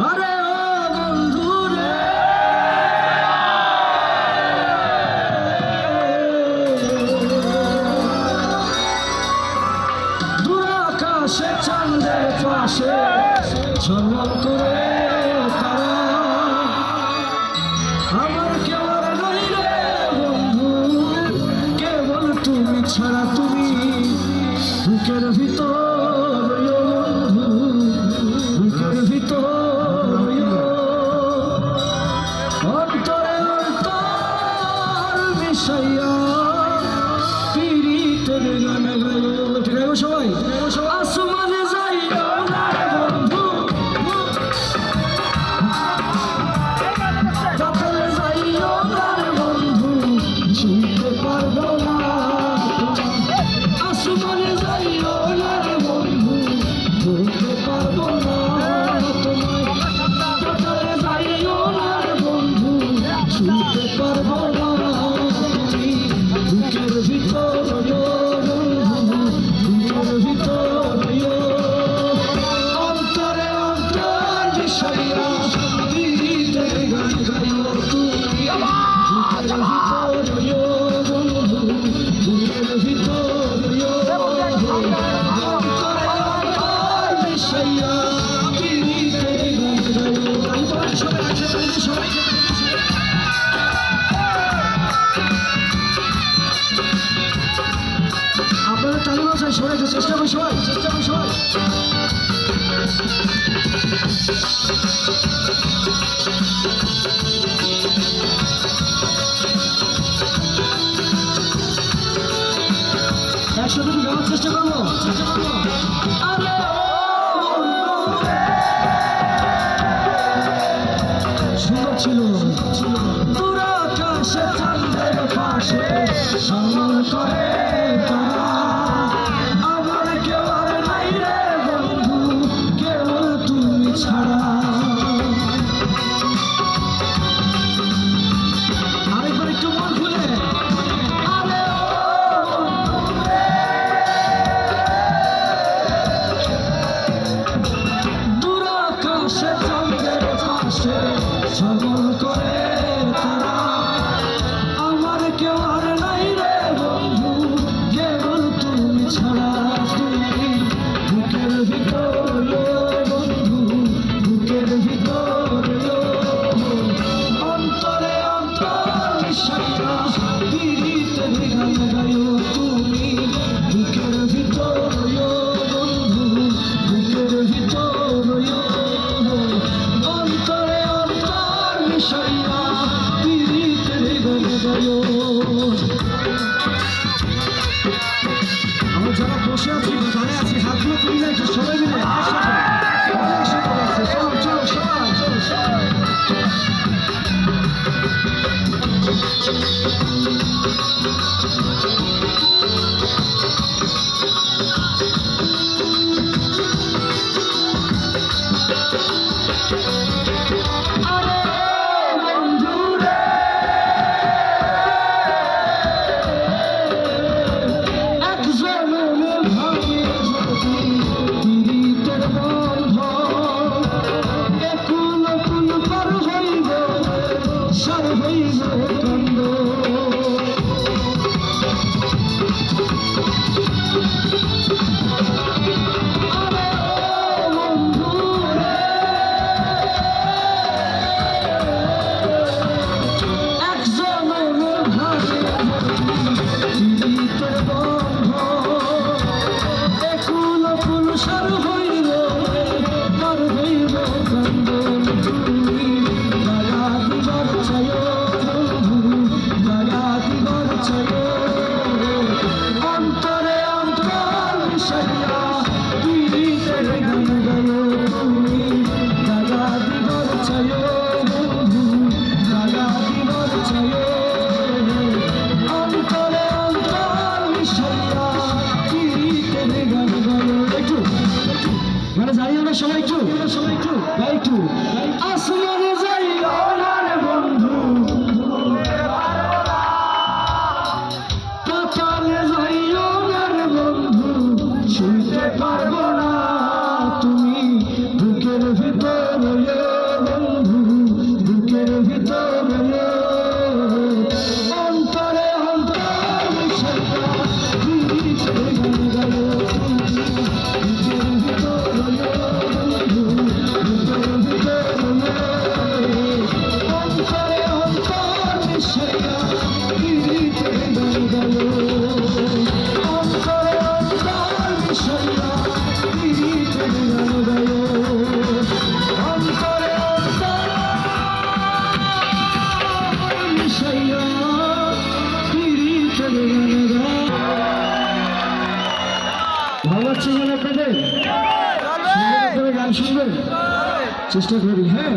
আরে ও বন্ধু রে, দূর আকাশে চাঁদের পাশে ঝলমল করে তারা, আমার কেউ আর নাই রে বন্ধু, কেবল তুমি ছাড়া। তুমি বুকের ভিতর বন্ধু, বুকের ভিতর অন্তরে অন্তর মিশাইয়া পিরিতের গান গাইও। ঠিক আছে সবাই, আসমানে যাইও না রে বন্ধু, পাতালে যাইও না রে বন্ধু, ছুঁইতে পারবো না। আসমানে যাইও না রে বন্ধু, ধরতে পারবো না তোমায়। পাতালে যাইও না রে বন্ধু, ছুঁইতে পারবো না। তুমি বুকের ভিতর বুকের ভিতর অন্তরে অন্তর মিশাইয়া পিরিতের গান গাইও। তুমি বুকের ভিতর বন্ধু, বুকের ভিতর অন্তরে অন্তর মিশাইয়া পিরিতের গান গাইও। সবাই আছে সবাই আপনারা তালি বাজায় সবাই চেষ্টা করি, সবাই চেষ্টা করি সবাই। একসাথে গাওয়ার চেষ্টা করবো, চেষ্টা করবো। আরে সুন্দর ছিল দূর আকাশে চাঁদের পাশে ঝলমল করে তারা, আমার কেউ আর নাই রে বন্ধু, কেবল তুমি ছাড়া। আরেকবার একটু মন খুলে, আরে ও বন্ধু রে, দূর আকাশে চাঁদের পাশে ঝলমল করে তারা, আমার কেউ আর নাই রে বন্ধু, কেবল তুমি ছাড়া। তুমি বুকের ভিতর বন্ধু, বুকের ভিতর অন্তরে অন্তর মিশাইয়া পিরিতের গান গাইও। তুমি বুকের ভিতর বন্ধু, বুকের ভিতর অন্তরে অন্তর মিশাইয়া পিরিতের গান গাইও। আমরা যারা বসে আছি বা দাঁড়িয়ে আছি হাতগুলো তুলি না একটু সবাই মিলে একসাথে। চলো চলো সবাই, চলো সবাই। আরে বন্ধু রে, এক জনমে ভাঙে যদি পিরিতের বন্ধন, একুল কুল পার হইব সার হইব কান্দ। আরে ও বন্ধু রে, এক জনমে ভাঙে পিরিতের বন্ধন, একুল কুল সার হইব পার হইব কান্দন। তুমি দয়া দিবার চাইও বন্ধু, দয়া দিবার চাইও অন্তরে অন্তর মিশাইয়া পিরিতের গান গাইও। তুমি দয়া দিবার চাইও বন্ধু, দয়া দিবার চাইও অন্তরে অন্তর মিশাইয়া পিরিতের গান গাইও। একটু মানে যাই আমরা সবাই একটু গাই একটু। আসমানে যাইও না রে বন্ধু, পাতালে যাইও না রে বন্ধু, ছুঁইতে পারবো না তুমি বুকের ভিতরে বন্ধু বুকের ভিতরে অন্তরে অন্তর মিশাইয়া পিরিতের গান গাইও বুকের ভিতরে বন্ধু বুকের ভিতরে অন্তরে অন্তর মিশাইয়া পিরিতের গান গাইও অন্তরে অন্তর মিশাইয়া পিরিতের গান গাইও অন্তরে অন্তর মিশাইয়া পিরিতের গান গাইও। ভালো লাগছে গান আপনাদের? সুন্দর করে গান শুনবেন চেষ্টা করি, হ্যাঁ।